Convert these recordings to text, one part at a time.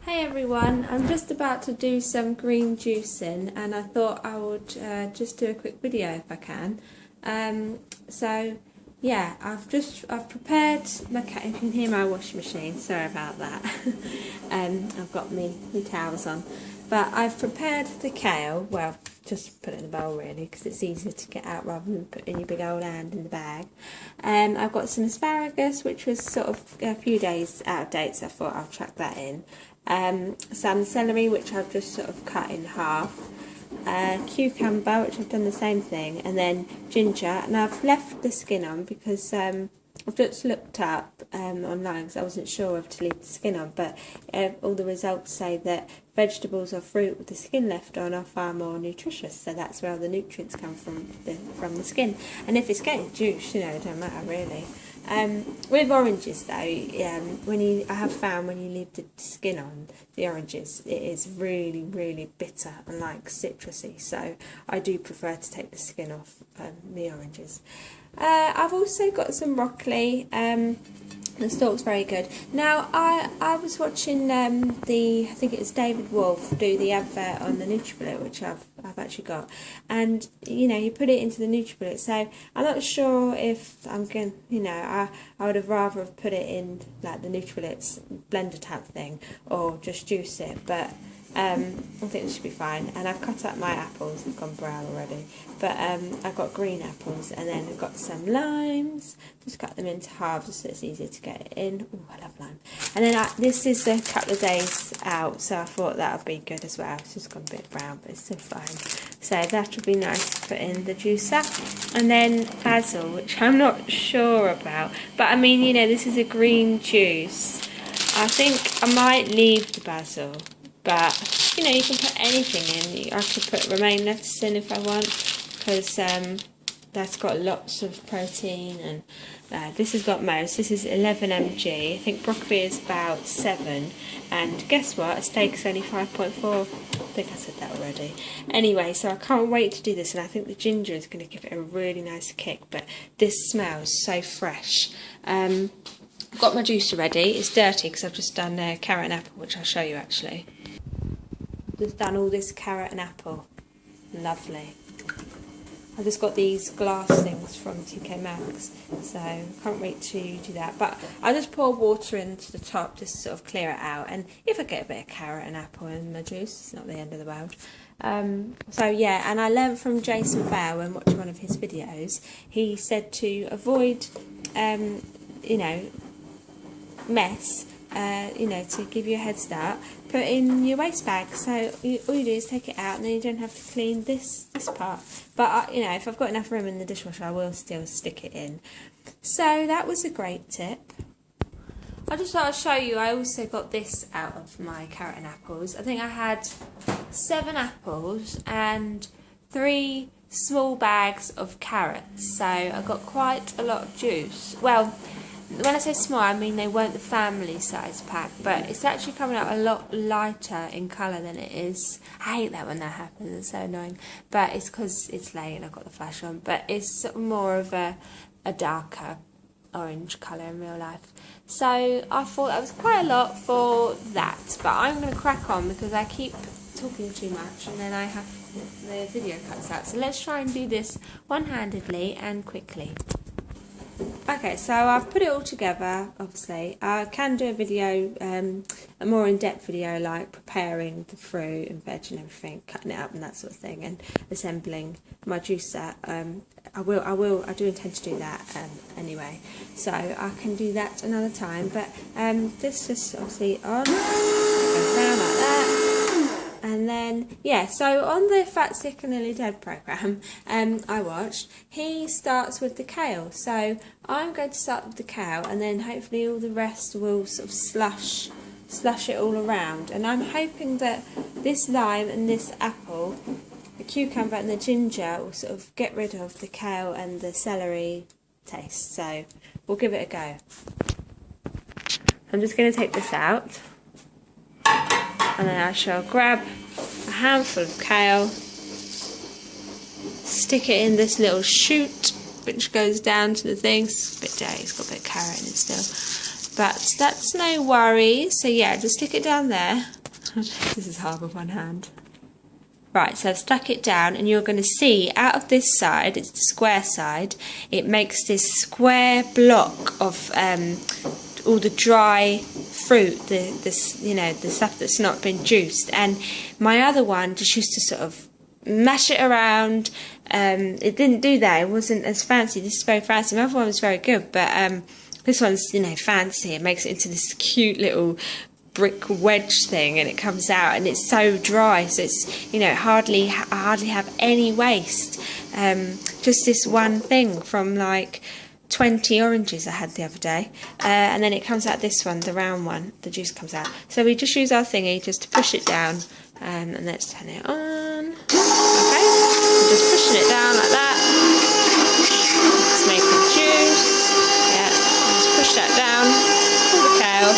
Hey everyone, I'm just about to do some green juicing and I thought I would just do a quick video if I can. So yeah, I've prepared my you can hear my washing machine, sorry about that. I've got my towels on. But I've prepared the kale, well, just put it in a bowl really because it's easier to get out rather than put in your big old hand in the bag. I've got some asparagus which was sort of a few days out of date, so I thought I'll chuck that in. Some celery which I've just sort of cut in half, cucumber which I've done the same thing, and then ginger, and I've left the skin on because I've just looked up online because I wasn't sure whether to leave the skin on, but all the results say that vegetables or fruit with the skin left on are far more nutritious, so that's where all the nutrients come from the skin. And if it's getting juice, you know, it don't matter really. With oranges though, I have found when you leave the skin on the oranges, it is really, really bitter and like citrusy, so I do prefer to take the skin off the oranges. I've also got some broccoli. The stalk's very good. Now, I was watching I think it was David Wolf do the advert on the NutriBullet, which I've actually got, and you know, you put it into the NutriBullet. So I'm not sure if I'm going, you know, I would have rather have put it in like the NutriBullet's blender type thing or just juice it, but I think it should be fine. And I've cut up my apples, they've gone brown already, but I've got green apples, and then I've got some limes, just cut them into halves so it's easier to get it in. Oh, I love lime. And then this is a couple of days out, so I thought that would be good as well. It's just gone a bit brown, but it's still fine. So that would be nice to put in the juicer. And then basil, which I'm not sure about, but I mean, you know, this is a green juice. I think I might leave the basil, but you know, you can put anything in. I could put romaine lettuce in if I want, because that's got lots of protein, and this has got most. This is 11 mg. I think broccoli is about 7, and guess what? A steak is only 5.4. I think I said that already. Anyway, so I can't wait to do this, and I think the ginger is going to give it a really nice kick. But this smells so fresh. I've got my juicer ready. It's dirty because I've just done carrot and apple, which I'll show you actually. Just done all this carrot and apple. Lovely. I just got these glass things from TK Maxx, so can't wait to do that. But I just pour water into the top just to sort of clear it out, and if I get a bit of carrot and apple in my juice, it's not the end of the world. So yeah, and I learned from Jason Fair when watching one of his videos. He said to avoid you know, mess, you know, to give you a head start, put in your waste bag. So all you do is take it out, and then you don't have to clean this part. But you know, if I've got enough room in the dishwasher, I will still stick it in. So that was a great tip. I just thought I'd show you. I also got this out of my carrot and apples. I think I had 7 apples and 3 small bags of carrots. So I got quite a lot of juice. Well, when I say small, I mean they weren't the family size pack, but it's actually coming out a lot lighter in colour than it is. I hate that when that happens, it's so annoying, but it's because it's late and I've got the flash on, but it's sort of more of a darker orange colour in real life. So I thought that was quite a lot for that, but I'm going to crack on because I keep talking too much and then I have the video cuts out. So let's try and do this one-handedly and quickly. Okay, so I've put it all together, obviously. I can do a video, a more in-depth video, like preparing the fruit and veg and everything, cutting it up and that sort of thing, and assembling my juicer. I do intend to do that anyway, so I can do that another time, but this just obviously on, goes down like that. And then, yeah, so on the Fat, Sick and Nearly Dead programme I watched, he starts with the kale. So I'm going to start with the kale, and then hopefully all the rest will sort of slush it all around. And I'm hoping that this lime and this apple, the cucumber and the ginger, will sort of get rid of the kale and the celery taste. So we'll give it a go. I'm just going to take this out. And then I shall grab a handful of kale, stick it in this little chute which goes down to the thing. It's a bit dirty, it's got a bit of carrot in it still. but that's no worries. So yeah, just stick it down there. This is hard with one hand. Right, so I've stuck it down, and you're going to see out of this side, it's the square side, it makes this square block of all the dry fruit, the stuff that's not been juiced. And my other one just used to sort of mash it around. It didn't do that. It wasn't as fancy. This is very fancy. My other one was very good, but this one's, you know, fancy. It makes it into this cute little brick wedge thing, and it comes out, and it's so dry, so it's, you know, I hardly have any waste. Just this one thing from like 20 oranges I had the other day, and then it comes out this one, the round one, the juice comes out. So we just use our thingy just to push it down, and let's turn it on. Okay, we're just pushing it down like that. It's making juice. Yeah, just push that down. Pull the kale.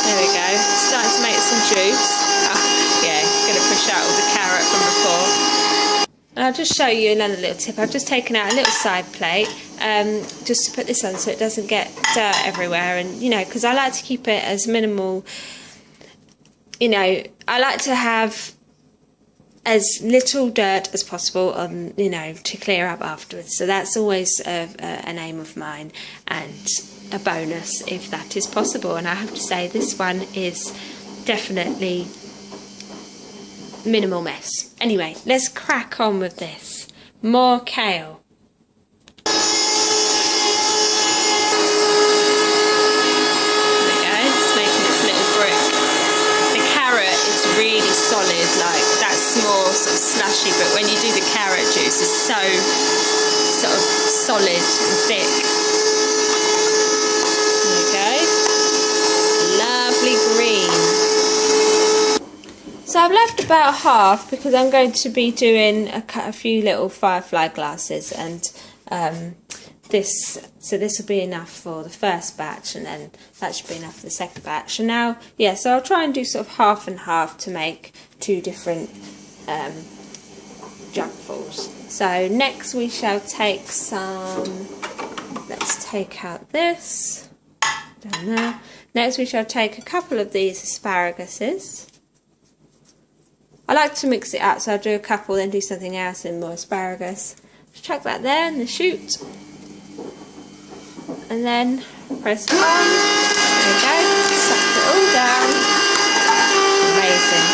There we go, starting to make some juice. Oh, yeah, it's going to push out all the carrot from before. And I'll just show you another little tip. I've just taken out a little side plate just to put this on so it doesn't get dirt everywhere. And, you know, because I like to keep it as minimal, you know, I like to have as little dirt as possible on, you know, to clear up afterwards. So that's always an aim of mine, and a bonus if that is possible. And I have to say, this one is definitely minimal mess. Anyway, let's crack on with this. More kale. There we go, it's making its little brick. The carrot is really solid, like that's more sort of slushy, but when you do the carrot juice, it's so sort of solid and thick. Green. So I've left about half because I'm going to be doing a few little firefly glasses, and this will be enough for the first batch, and then that should be enough for the second batch. And now, yeah, so I'll try and do sort of half and half to make two different jugfuls. So next we shall take some, let's take out this down there. Next we shall take a couple of these asparaguses. I like to mix it up, so I'll do a couple, then do something else, and more asparagus. Just chuck that there in the chute. And then press on. There we go. Suck it all down. Amazing.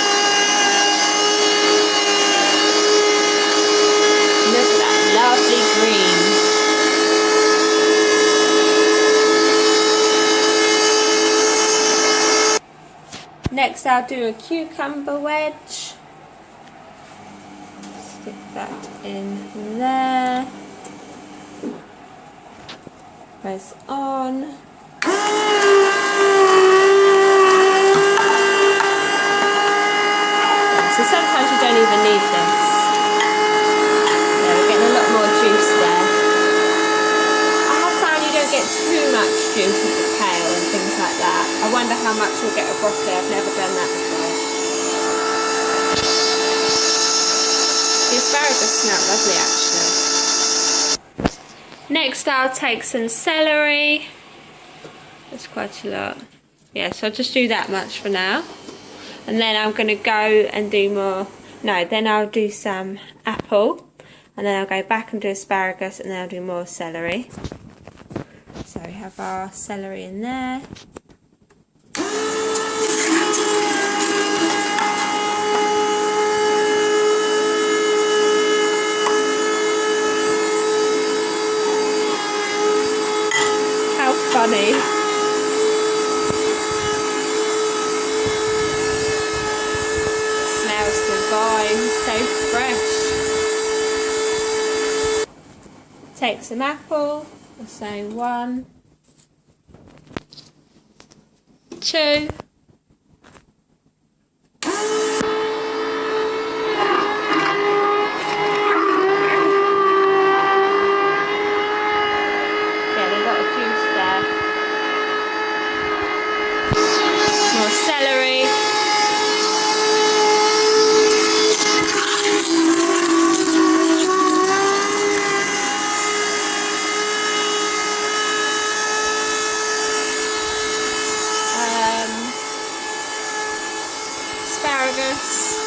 Look at that lovely green. Next I'll do a cucumber wedge. Stick that in there. Press on. So sometimes you don't even need this. Yeah, we're getting a lot more juice there. I have found you don't get too much juice with the kale and things like that. I wonder how much you'll get of broccoli. I've never done that before. The asparagus smell lovely actually. Next I'll take some celery. That's quite a lot. Yeah, so I'll just do that much for now. And then I'm going to go and do more. No, then I'll do some apple. And then I'll go back and do asparagus, and then I'll do more celery. So we have our celery in there. How funny. Smells divine, so fresh. Take some apple. So 1, 2. Celery. asparagus.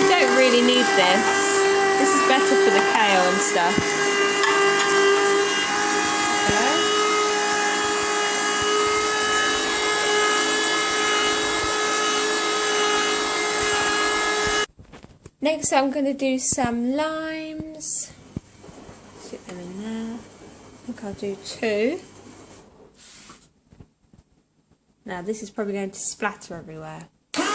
You don't really need this. This is better for the kale and stuff. Next I'm going to do some limes. Stick them in there. I think I'll do 2. Now this is probably going to splatter everywhere. Getting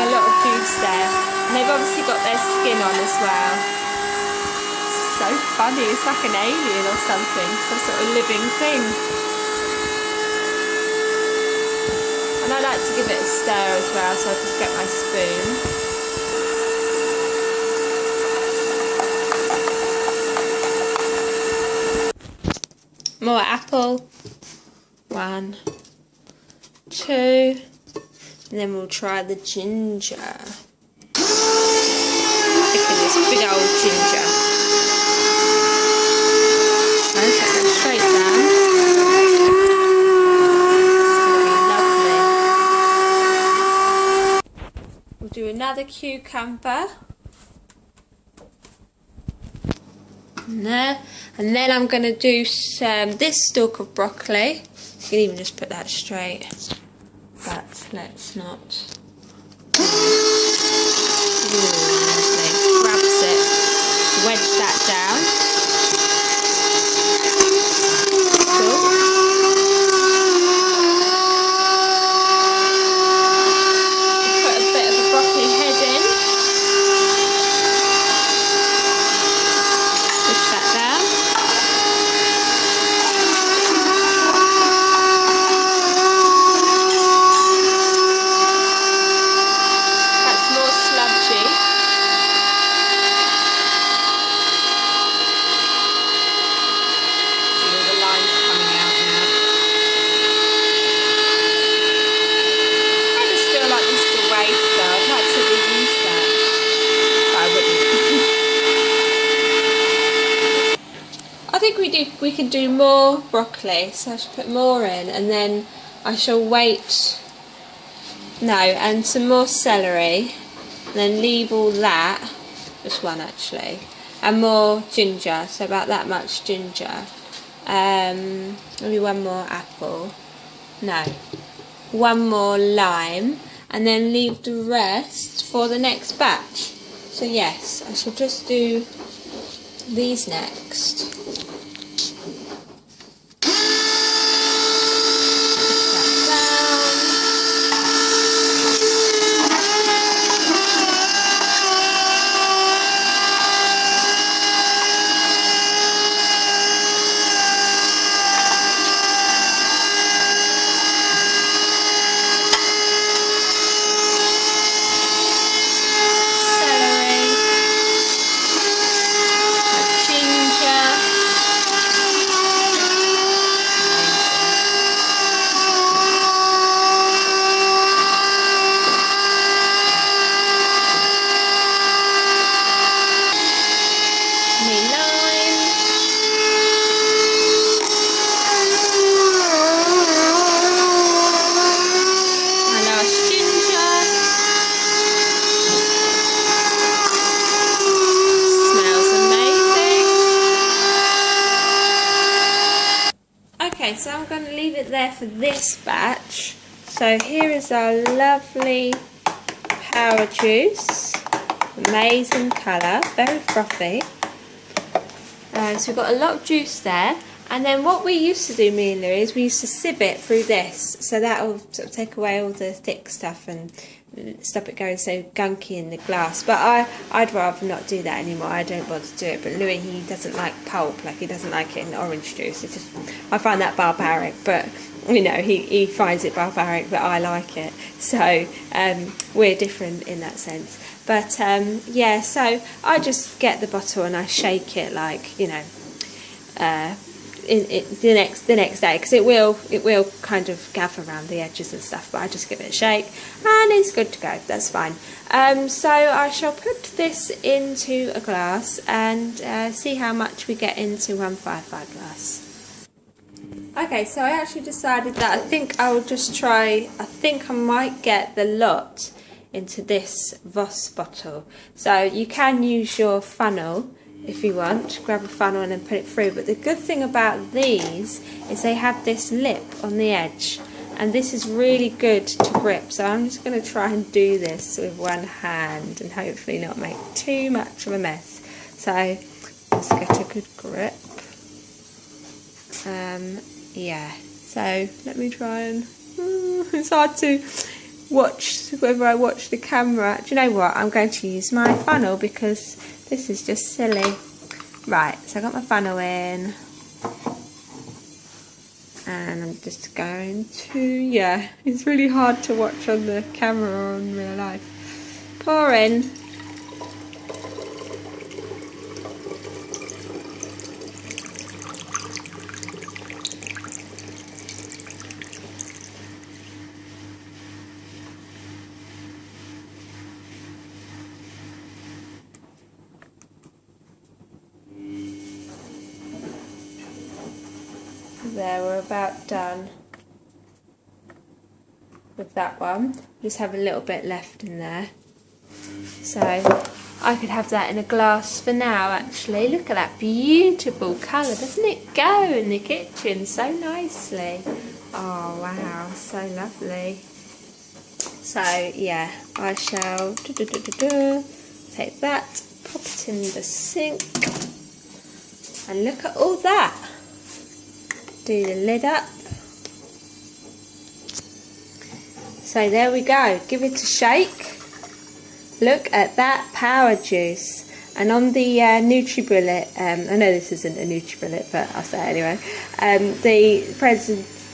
a lot of juice there. And they've obviously got their skin on as well. It's so funny, it's like an alien or something, some sort of living thing. And I like to give it a stir as well, so I'll just get my spoon. More apple. 1, 2, and then we'll try the ginger. Look at this big old ginger. I'll take that straight down. Do another cucumber and there, and then I'm going to do this stalk of broccoli. You can even just put that straight, but let's not. Ooh, lovely. Grabs it, wedge that down. We can do more broccoli, so I should put more in, and then I shall wait. No, and some more celery, and then leave all that, just one actually, and more ginger, so about that much ginger. Maybe one more apple. No, one more lime, and then leave the rest for the next batch. So yes, I shall just do these next. Okay, so I'm going to leave it there for this batch. So here is our lovely power juice. Amazing colour, very frothy. So we've got a lot of juice there. And then what we used to do, me and Louie, is we used to sieve it through this. So that will sort of take away all the thick stuff and stop it going so gunky in the glass. But I'd rather not do that anymore. I don't bother to do it. But Louie, he doesn't like pulp, like he doesn't like it in orange juice. It's just, I find that barbaric, but you know, he finds it barbaric, but I like it. So we're different in that sense. But yeah, so I just get the bottle and I shake it like, you know, the next day, because it will kind of gather around the edges and stuff, but I just give it a shake and it's good to go. That's fine. So I shall put this into a glass and see how much we get into 155 glass. Okay, so I actually decided that I think I will just try, I think I might get the lot into this Voss bottle. So you can use your funnel if you want, grab a funnel and then put it through, but the good thing about these is they have this lip on the edge, and this is really good to grip. So I'm just going to try and do this with one hand and hopefully not make too much of a mess. So let's get a good grip. Yeah, so let me try and it's hard to watch whether I watch the camera. Do you know what, I'm going to use my funnel because this is just silly. Right, so I got my funnel in and I'm just going to, yeah, it's really hard to watch on the camera or in real life. Pour in. There, we're about done with that one. Just have a little bit left in there, so I could have that in a glass for now. Actually, look at that beautiful colour, doesn't it go in the kitchen so nicely? Oh wow, so lovely. So yeah, I shall take that, pop it in the sink, and look at all that. Do the lid up. So there we go, give it a shake. Look at that power juice. And on the NutriBullet, I know this isn't a NutriBullet, but I'll say it anyway,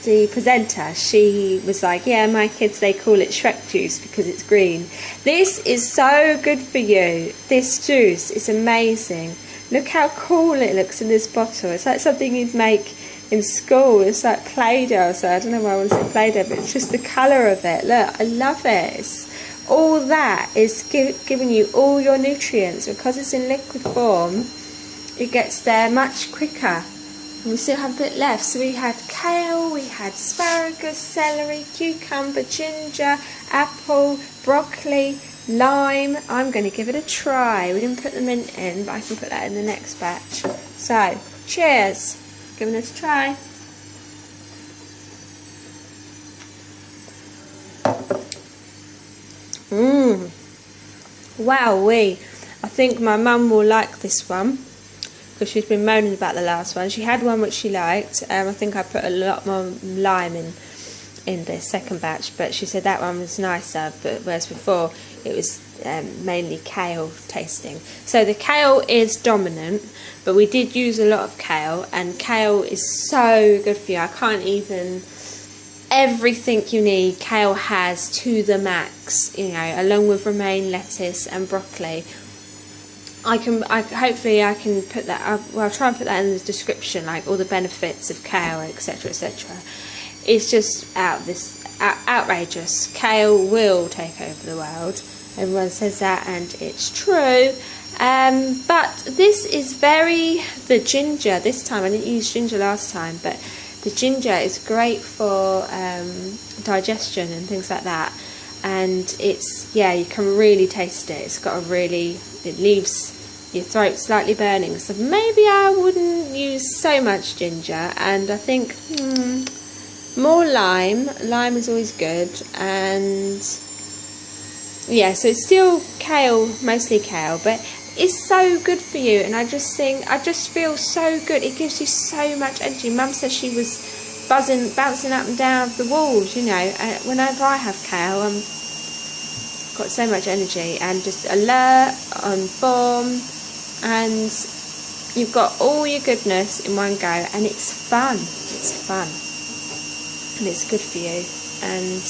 the presenter, she was like, yeah, my kids, they call it Shrek juice because it's green. This is so good for you. This juice is amazing. Look how cool it looks in this bottle. It's like something you'd make in school. It's like Play-Doh, so I don't know why I want to say Play-Doh, but it's just the colour of it. Look, I love it. All that is giving you all your nutrients. Because it's in liquid form, it gets there much quicker. And we still have a bit left. So we had kale, we had asparagus, celery, cucumber, ginger, apple, broccoli, lime. I'm going to give it a try. We didn't put the mint in, but I can put that in the next batch. So, cheers. Giving it a try. Wowee. I think my mum will like this one because she's been moaning about the last one. She had one which she liked. I think I put a lot more lime in the second batch, but she said that one was nicer, but whereas before it was mainly kale tasting. So the kale is dominant, but we did use a lot of kale, and kale is so good for you. I can't even, everything you need kale has to the max, you know, along with romaine lettuce and broccoli. Hopefully I can put that, well, I'll try and put that in the description, like all the benefits of kale, etc, etc. It's just outrageous. Kale will take over the world. Everyone says that, and it's true. But this is the ginger this time. I didn't use ginger last time, but the ginger is great for digestion and things like that. And it's, yeah, you can really taste it. It's got it leaves your throat slightly burning. So maybe I wouldn't use so much ginger, and I think more lime. Lime is always good, and yeah, so it's still kale, mostly kale, but it's so good for you. And I just feel so good. It gives you so much energy. Mum says she was bouncing up and down the walls, you know. Whenever I have kale, I'm got so much energy and just alert, on form, and you've got all your goodness in one go, and it's fun. It's fun. And it's good for you, and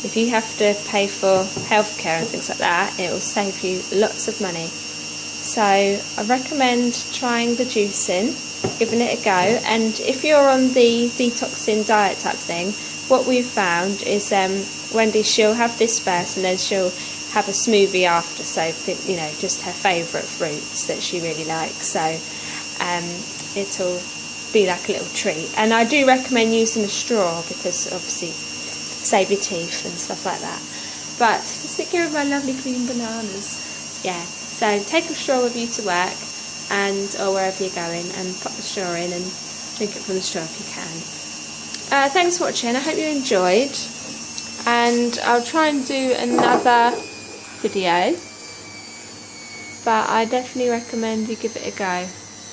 if you have to pay for healthcare and things like that, it will save you lots of money. So I recommend trying the juicing. giving it a go. And if you're on the detoxing diet type thing, what we've found is Wendy, she'll have this first and then she'll have a smoothie after, so you know, just her favourite fruits that she really likes, so it'll be like a little treat. And I do recommend using a straw because obviously save your teeth and stuff like that. But just take care of my lovely green bananas. Yeah, so take a straw with you to work and or wherever you're going, and pop the straw in and drink it from the straw if you can. Thanks for watching, I hope you enjoyed, and I'll try and do another video, but I definitely recommend you give it a go.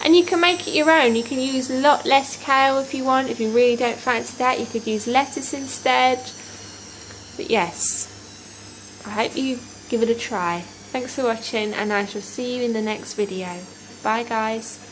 And you can make it your own. You can use a lot less kale if you want. If you really don't fancy that, you could use lettuce instead. But yes, I hope you give it a try. Thanks for watching, and I shall see you in the next video. Bye guys.